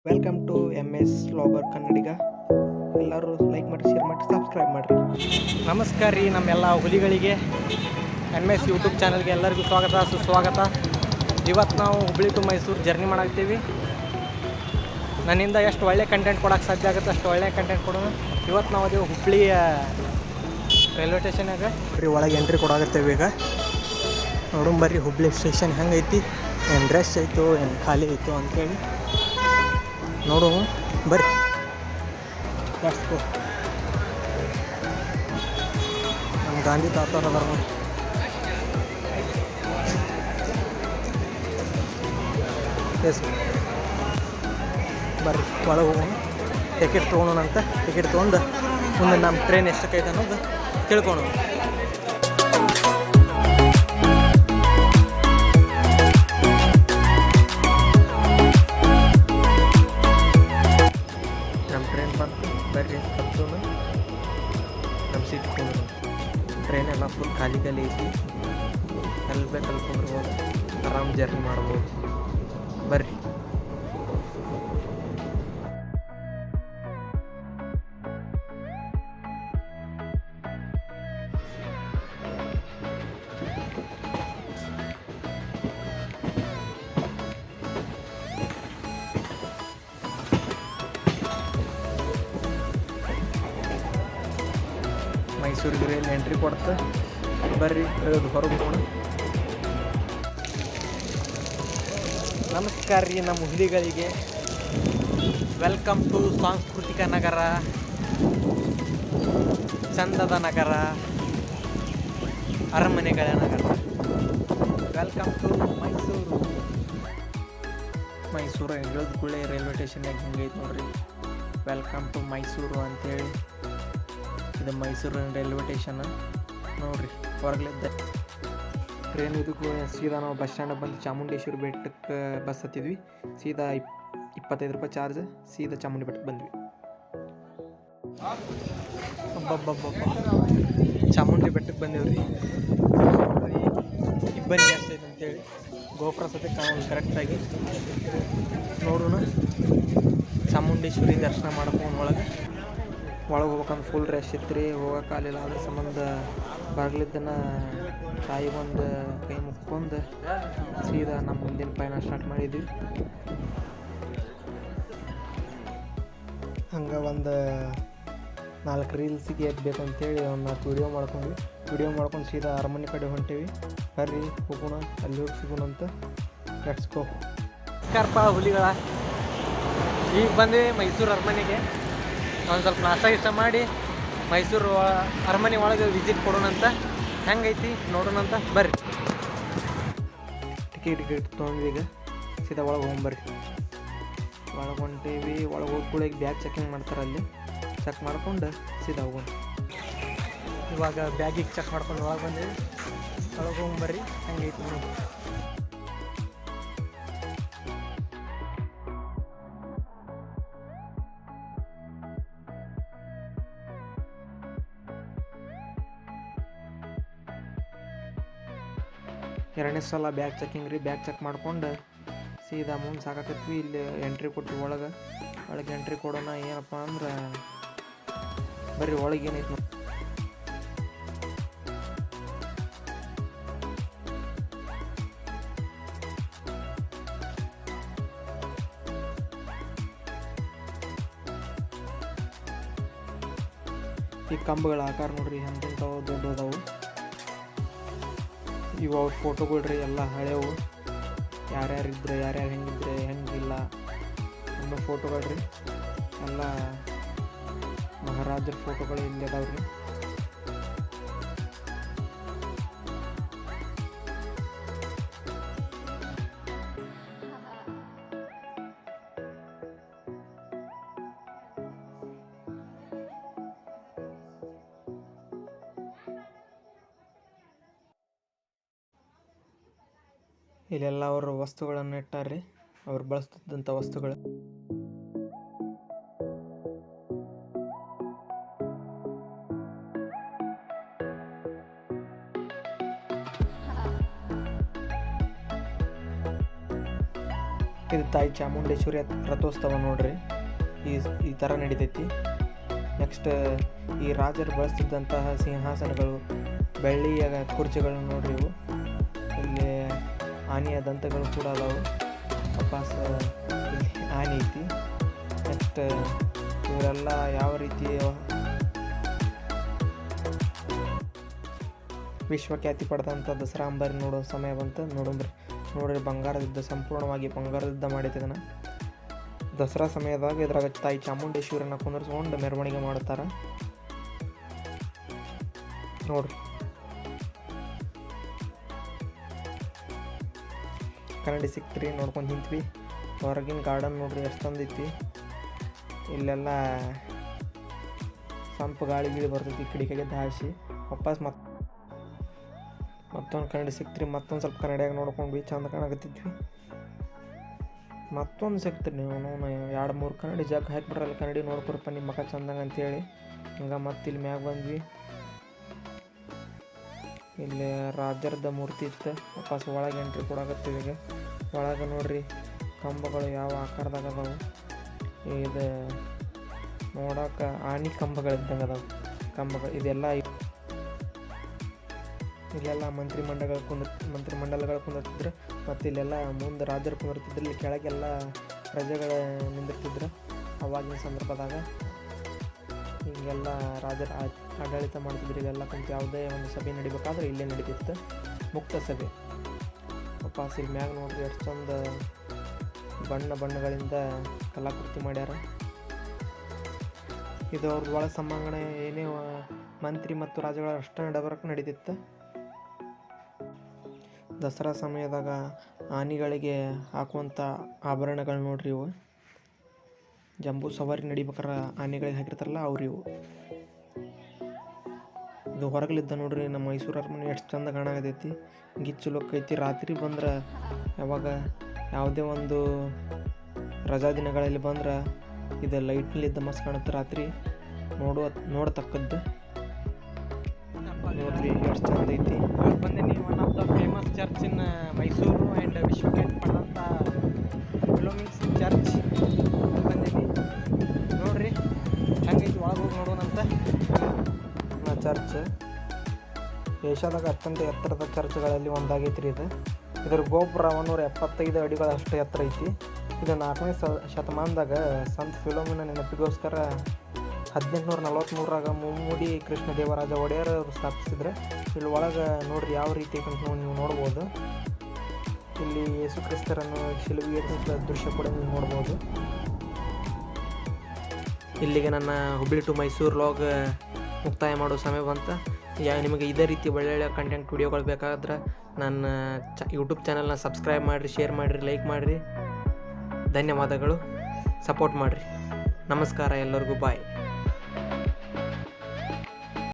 Welcome to MS vlogger ಕನ್ನಡಿಗ. ಎಲ್ಲರೂ like ಮಾಡಿ, share ಮಾಡಿ, ಸಬ್ಸ್ಕ್ರೈಬ್ ಮಾಡಿರಿ. ನಮಸ್ಕಾರ ರೀ ನಮ್ಮೆಲ್ಲ ಹುಲಿಗಳಿಗೆ. MS ಯೂಟ್ಯೂಬ್ ಚಾನಲ್ಗೆ ಎಲ್ಲರಿಗೂ ಸ್ವಾಗತ ಸುಸ್ವಾಗತ. ಇವತ್ತು ನಾವು ಹುಬ್ಬಳ್ಳಿ ಟು ಮೈಸೂರು ಜರ್ನಿ ಮಾಡಾಕ್ತೀವಿ. ನನ್ನಿಂದ ಎಷ್ಟು ಒಳ್ಳೆ ಕಂಟೆಂಟ್ ಕೊಡೋಕ್ಕೆ ಸಾಧ್ಯ ಆಗುತ್ತೆ ಅಷ್ಟು ಒಳ್ಳೆ ಕಂಟೆಂಟ್ ಕೊಡೋಣ. ಇವತ್ತು ನಾವು ಅದೇ ಹುಬ್ಬಳ್ಳಿಯ ರೈಲ್ವೆ ಸ್ಟೇಷನಾಗ ಒಳಗೆ ಎಂಟ್ರಿ ಕೊಡಾಕತ್ತೇವೆ. ಈಗ ನೋಡೋಣ ಬರ್ರಿ ಹುಬ್ಬಳ್ಳಿ ಸ್ಟೇಷನ್ ಹೆಂಗೈತಿ, ಏನು ರಶ್ ಆಯಿತು ಏನು ಖಾಲಿ ಆಯಿತು ಅಂತೇಳಿ ನೋಡು ಬರ್ರಿ. ಎಷ್ಟು ನಮ್ಮ ಗಾಂಧಿ ತಾತಾರ ಅದಾರ ನೋಡಿ. ಎಸ್ ಬರ್ರಿ ಒಳಗೆ ಹೋಗೋಣ. ಟಿಕೆಟ್ ತೊಗೊಳೋಣಂತ. ಟಿಕೆಟ್ ತೊಗೊಂಡು ಮುಂದೆ ನಮ್ಮ ಟ್ರೈನ್ ಎಷ್ಟಕ್ಕೈತೆ ಅನ್ನೋದು ತಿಳ್ಕೊಳೋಣ. ನಮ್ಮ ಟ್ರೈನ್ ಬಂತು ಬರ್ರಿ ಹತ್ತೋಣ. ನಮ್ಮ ಸೀಟ್ ಕುಂದ್ರು. ಟ್ರೈನ್ ಎಲ್ಲ ಫುಲ್ ಖಾಲಿ ಖಾಲಿ ಐತಿ. ಎಲ್ಲಿ ಬೇಕಲ್ಲಿ ಕುಂದ್ರಬೋದು, ಆರಾಮ್ ಜರ್ನಿ ಮಾಡ್ಬೋದು. ಬರ್ರಿ ಮೈಸೂರಿಗೆ ರೈಲ್ ಎಂಟ್ರಿ ಕೊಡುತ್ತೆ. ಬರ್ರಿ ಇಳಿದು ಹೊರಗೆ ಹೋಗೋಣ. ನಮಸ್ಕಾರ ರೀ ನಮ್ಮ ಹುಲಿಗಳಿಗೆ. ವೆಲ್ಕಮ್ ಟು ಸಾಂಸ್ಕೃತಿಕ ನಗರ, ಚಂದದ ನಗರ, ಅರಮನೆಗಳ ನಗರ. Welcome to Mysuru. ಮೈಸೂರು ಇಳಿದ ಕೂಡಲೇ ರೈಲ್ವೆ ಸ್ಟೇಷನ್ನಾಗ ಹಿಂಗೈತೆ ನೋಡ್ರಿ, ವೆಲ್ಕಮ್ ಟು ಮೈಸೂರು ಅಂತೇಳಿ. ಇದು ಮೈಸೂರಿನ ರೈಲ್ವೆ ಸ್ಟೇಷನ್ ನೋಡ್ರಿ. ಹೊರಗಲಿದ್ದ ಟ್ರೈನ್ ಇದಕ್ಕೂ ಸೀದಾ ನಾವು ಬಸ್ ಸ್ಟ್ಯಾಂಡ್ ಬಂದು ಚಾಮುಂಡೇಶ್ವರಿ ಬೆಟ್ಟಕ್ಕೆ ಬಸ್ ಹತ್ತಿದ್ವಿ. ಸೀದಾ 25 ರೂಪಾಯಿ ಚಾರ್ಜ್. ಸೀದಾ ಚಾಮುಂಡಿ ಬೆಟ್ಟಕ್ಕೆ ಬಂದ್ವಿ. ಚಾಮುಂಡಿ ಬೆಟ್ಟಕ್ಕೆ ಬಂದೇವ್ರಿ. ಇಬ್ಬನಿ ಜಾಸ್ತಿ ಐತೆ ಅಂತೇಳಿ ಗೋಪುರ ಸದ್ಯಕ್ಕೆ ಕಾಣೋದು ಕರೆಕ್ಟಾಗಿ. ನೋಡೋಣ ಚಾಮುಂಡೇಶ್ವರಿ ದರ್ಶನ ಮಾಡ್ಕೊಂಡು ಒಳಗೆ ಹೋಗ್ಬೇಕಂದ್ರೆ ಫುಲ್ ರಶ್ ಇತ್ತು ರೀ. ಹೋಗೋಕ್ಕಾಗಲಿಲ್ಲ. ಅದ್ರ ಸಂಬಂಧ ಬಾಗಿಲಿದ್ದನ್ನು ತಾಯಿ ಬಂದು ಕೈ ಮುಕ್ಕೊಂಡು ಸೀದಾ ನಮ್ಮ ಮುಂದಿನ ಪಯಣ ಸ್ಟಾರ್ಟ್ ಮಾಡಿದ್ವಿ. ಹಂಗೆ ಒಂದು 4 ರೀಲ್ಸಿಗೆ ಎತ್ತಬೇಕು ಅಂತೇಳಿ ಒಂದು 4 ವಿಡಿಯೋ ಮಾಡ್ಕೊಂಡು ಸೀದಾ ಅರಮನೆ ಕಡೆ ಹೊಂಟೇವಿ. ಬರ್ರಿ ಹೋಗೋಣ, ಅಲ್ಲಿ ಹೋಗಿ ಸಿಗೋಣ ಅಂತ. Let's go. ನಮಸ್ಕಾರಪ್ಪ ಹುಲಿಗಳ. ಈಗ ಬಂದ್ವಿ ಮೈಸೂರು ಅರಮನೆಗೆ. ಒಂದು ಸ್ವಲ್ಪ ನಾಷ್ಟ ಮಾಡಿ ಮೈಸೂರು ಅರಮನೆ ಒಳಗೆ ವಿಸಿಟ್ ಕೊಡೋಣಂತ. ಹೆಂಗೈತಿ ನೋಡೋಣಂತ ಬರ್ರಿ. ಟಿಕೆಟ್ ತೊಗೊಂಡ್ವಿ. ಈಗ ಸೀದಾ ಒಳಗೆ ಹೋಗ್ಬರ್ರಿ. ಒಳಗೆ ಹೊಂಟೇವಿ. ಒಳಗೆ ಹೋಗಿ ಕೂಡ ಈಗ ಬ್ಯಾಗ್ ಚೆಕಿಂಗ್ ಮಾಡ್ತಾರೆ. ಅಲ್ಲಿ ಚೆಕ್ ಮಾಡ್ಕೊಂಡು ಸೀದಾ ಹೋಗೋಣ. ಇವಾಗ ಬ್ಯಾಗಿಗೆ ಚೆಕ್ ಮಾಡ್ಕೊಂಡು ಒಳಗೆ ಬಂದೇವಿ. ಒಳಗೆ ಹೋಗ್ಬರ್ರಿ. ಹೆಂಗೈತಿ ನೋಡಿ. ಎರಡನೇ ಸಲ ಬ್ಯಾಗ್ ಚೆಕಿಂಗ್ ರೀ. ಬ್ಯಾಗ್ ಚೆಕ್ ಮಾಡ್ಕೊಂಡು ಸೀದಾ ಮುಂದೆ ಸಾಕಾಕತ್ವಿ. ಇಲ್ಲಿ ಎಂಟ್ರಿ ಕೊಟ್ಟು ಒಳಗೆ ಎಂಟ್ರಿ ಕೊಡೋಣ. ಏನಪ್ಪ ಅಂದ್ರೆ ಬರ್ರಿ ಒಳಗೆ ಏನೈತೆ ನೋಡಿ. ಈ ಕಂಬಗಳ ಆಕಾರ ನೋಡ್ರಿ ಎಂತೆಂಥವು ದೊಡ್ಡದವು. ಇವು ಅವ್ರ ಫೋಟೋಗಳ್ರಿ ಎಲ್ಲ ಹಳೆವು. ಯಾರ್ಯಾರಿದ್ರೆ ಯಾರ್ಯಾರು ಹೆಂಗಿದ್ರೆ ಹೆಂಗಿಲ್ಲ ಅನ್ನೋ ಫೋಟೋಗಳ್ರಿ. ಎಲ್ಲ ಮಹಾರಾಜರ ಫೋಟೋಗಳು ಇಲ್ಲಿ ಅದಾವ್ರಿ. ಇಲ್ಲೆಲ್ಲ ಅವ್ರ ವಸ್ತುಗಳನ್ನು ಇಟ್ಟಾರ್ರಿ, ಅವ್ರು ಬಳಸ್ತಿದ್ದಂಥ ವಸ್ತುಗಳು. ಇದು ತಾಯಿ ಚಾಮುಂಡೇಶ್ವರಿ ರಥೋತ್ಸವ ನೋಡ್ರಿ. ಈ ಥರ ನಡೀತೈತಿ. ನೆಕ್ಸ್ಟ್ ಈ ರಾಜರು ಬಳಸ್ತಿದ್ದಂತಹ ಸಿಂಹಾಸನಗಳು, ಬೆಳ್ಳಿಯ ಕುರ್ಚಿಗಳು ನೋಡ್ರಿ. ಇವು ಇಲ್ಲಿ ಆನೆಯ ದಂತಗಳು ಕೂಡ ಅದಾವು. ವಾಪಸ್ ಇಲ್ಲಿ ಆನೆ ಐತಿ. ನೆಕ್ಸ್ಟ್ ಇವರೆಲ್ಲ ಯಾವ ರೀತಿ ವಿಶ್ವಖ್ಯಾತಿ ಪಡೆದಂಥ ದಸರಾ ಅಂಬಾರಿ ನೋಡೋ ಸಮಯ ಬಂತು. ನೋಡ್ರಿ ಬಂಗಾರದಿಂದ, ಸಂಪೂರ್ಣವಾಗಿ ಬಂಗಾರದಿಂದ ಮಾಡೈತೆ ಇದನ್ನು. ದಸರಾ ಸಮಯದಾಗ ಇದ್ರಾಗ ತಾಯಿ ಚಾಮುಂಡೇಶ್ವರಿನ ಕುಂದರ್ಸ್ಕೊಂಡು ಮೆರವಣಿಗೆ ಮಾಡ್ತಾರೆ ನೋಡ್ರಿ. ಕನ್ನಡಿ ಸಿಕ್ತ್ರಿ, ನೋಡ್ಕೊಂಡು ನಿಂತ್ವಿ. ಹೊರಗಿನ ಗಾರ್ಡನ್ ನೋಡ್ರಿ ಎಷ್ಟು ತಂದೈತಿ. ಇಲ್ಲೆಲ್ಲ ಸಂಪು ಗಾಳಿ ಬರ್ತೈತಿ ಕಿಡಿಕೆಗೆ ದಾಸಿ. ವಾಪಸ್ ಮತ್ತೊಂದು ಕನ್ನಡಿ ಸಿಕ್ತ್ರಿ. ಮತ್ತೊಂದು ಸ್ವಲ್ಪ ಕನ್ನಡಿಯಾಗ ನೋಡ್ಕೊಂಡ್ವಿ, ಚಂದ ಕಾಣಕತ್ತಿದ್ವಿ. ಮತ್ತೊಂದು ಸಿಕ್ತ್ರಿ. ನೀವು 2-3 ಕನ್ನಡಿ ಜಾಗ ಹಾಕಿಬಿಡ್ರಲ್ಲ, ಕನ್ನಡಿ ನೋಡ್ಕೊರಪ್ಪ ನಿಮ್ಮ ಮಕ್ಕ ಚಂದಂಗೆ ಅಂತೇಳಿ. ಹಂಗೆ ಮತ್ತೆ ಇಲ್ಲಿ ಮ್ಯಾಗ ಬಂದ್ವಿ. ಇಲ್ಲಿ ರಾಜರದ ಮೂರ್ತಿ ಇತ್ತು. ವಾಪಸ್ ಒಳಗೆ ಎಂಟ್ರಿ ಕೊಡಾಕತ್ತೀವಿ. ಈಗ ಒಳಗೆ ನೋಡ್ರಿ ಕಂಬಗಳು ಯಾವ ಆಕಾರದಾಗ ಅದಾವು. ಇದು ನೋಡೋಕೆ ಆನೆ ಕಂಬಗಳಿದ್ದಂಗೆ ಅದಾವೆ ಕಂಬಗಳು. ಇಲ್ಲೆಲ್ಲ ಮಂತ್ರಿಮಂಡಲಗಳು ಕುಂದಿರ್ತಿದ್ರು. ಮತ್ತು ಇಲ್ಲೆಲ್ಲ ಮುಂದೆ ರಾಜರು ಕುಂದಿರ್ತಿದ್ರು. ಇಲ್ಲಿ ಕೆಳಗೆಲ್ಲ ಪ್ರಜೆಗಳು ನಿಂದಿರ್ತಿದ್ರು. ಅವಾಗಿನ ಸಂದರ್ಭದಾಗ ಹಿಂಗೆಲ್ಲ ರಾಜರು ಆಡಳಿತ ಮಾಡ್ತಿದ್ರು. ಇಲ್ಲೆಲ್ಲ ಕುಂತು ಯಾವುದೇ ಒಂದು ಸಭೆ ನಡಿಬೇಕಾದ್ರೆ ಇಲ್ಲೇ ನಡೀತಿತ್ತು, ಮುಕ್ತ ಸಭೆ. ವಾಪಸ್ ಇಲ್ಲಿ ಮ್ಯಾಗ ನೋಡ್ರಿ ಎಷ್ಟು ಚಂದ ಬಣ್ಣಗಳಿಂದ ಕಲಾಕೃತಿ ಮಾಡ್ಯಾರ. ಇದು ಅವ್ರದ್ದು ಒಳ ಸಭಾಂಗಣ. ಏನೇ ಮಂತ್ರಿ ಮತ್ತು ರಾಜಗಳ ಅಷ್ಟೇ ನಡಬರಕ್ಕೆ ನಡೀತಿತ್ತು. ದಸರಾ ಸಮಯದಾಗ ಆನೆಗಳಿಗೆ ಹಾಕುವಂಥ ಆಭರಣಗಳು ನೋಡ್ರಿ. ಇವು ಜಂಬೂ ಸವಾರಿ ನಡಿಬೇಕಾರೆ ಆನೆಗಳಿಗೆ ಹಾಕಿರ್ತಾರಲ್ಲ ಇವು. ಇದು ಹೊರಗಲಿದ್ದ ನೋಡ್ರಿ ನಮ್ಮ ಮೈಸೂರು ಅರಮನೆ ಎಷ್ಟು ಚಂದ ಕಾಣಾಕತೈತಿ. ಗಿಚ್ಚು ಲುಕ್ ಐತಿ. ರಾತ್ರಿ ಬಂದ್ರೆ ಯಾವಾಗ ಯಾವುದೇ ಒಂದು ರಜಾ ದಿನಗಳಲ್ಲಿ ಬಂದ್ರೆ ಇದು ಲೈಟ್ನಲ್ಲಿದ್ದ ಮಸ್ತ್ ಕಾಣುತ್ತೆ. ರಾತ್ರಿ ನೋಡತಕ್ಕದ್ದು ನೋಡ್ರಿ ಎಷ್ಟು ಚಂದ ಐತಿ. ಬಂದೇನಿ one of the famous church in Mysuru and ವಿಶ್ವಖ್ಯಾತಿ ಪಡೆದಂಥ ಫಿಲೋಮಿಕ್ಸ್ ಚರ್ಚ್ ಬಂದೇನಿ. ನೋಡ್ರಿ ಹಂಗೈತಿ. ಒಳಗೆ ಹೋಗಿ ನೋಡೋಣಂತ. ಚರ್ಚ್ ಏಷ್ಯಾದಾಗ ಅತ್ಯಂತ ಎತ್ತರದ ಚರ್ಚ್ಗಳಲ್ಲಿ ಒಂದಾಗೈತಿ ರೀ ಇದು. ಇದರ ಗೋಪುರ 175 ಅಡಿಗಳಷ್ಟು ಎತ್ತರ ಐತಿ. ಇದು 4ನೇ ಶತಮಾನದಾಗ ಸಂತ ಫಿಲೋಮಿನ ನೆನಪಿಗೋಸ್ಕರ 1843ರಾಗ ಮುಮ್ಮಡಿ ಕೃಷ್ಣದೇವರಾಜ ಒಡೆಯರ್ ಅವರು ಸ್ಥಾಪಿಸಿದ್ರೆ. ಇಲ್ಲಿ ಒಳಗೆ ನೋಡ್ರಿ ಯಾವ ರೀತಿ ಐತೆ ನೀವು ನೋಡ್ಬೋದು. ಇಲ್ಲಿ ಯೇಸು ಕ್ರಿಸ್ತರನ್ನು ಶಿಲುಬೆಗೆ ದೃಶ್ಯ ಕೂಡ ನೀವು ನೋಡ್ಬೋದು. ಇಲ್ಲಿಗೆ ನನ್ನ ಹುಬ್ಳಿ ಟು ಮೈಸೂರು ವ್ಲಾಗ್ ಮುಕ್ತಾಯ ಮಾಡೋ ಸಮಯ ಬಂತು. ನಿಮಗೆ ಇದೇ ರೀತಿ ಒಳ್ಳೊಳ್ಳೆ ಕಂಟೆಂಟ್ ವಿಡಿಯೋಗಳು ಬೇಕಾದ್ರೆ ನನ್ನ ಯೂಟ್ಯೂಬ್ ಚಾನಲ್ನ ಸಬ್ಸ್ಕ್ರೈಬ್ ಮಾಡಿರಿ, ಶೇರ್ ಮಾಡಿರಿ, ಲೈಕ್ ಮಾಡಿರಿ. ಧನ್ಯವಾದಗಳು. ಸಪೋರ್ಟ್ ಮಾಡಿರಿ. ನಮಸ್ಕಾರ ಎಲ್ಲರಿಗೂ. ಬಾಯ್.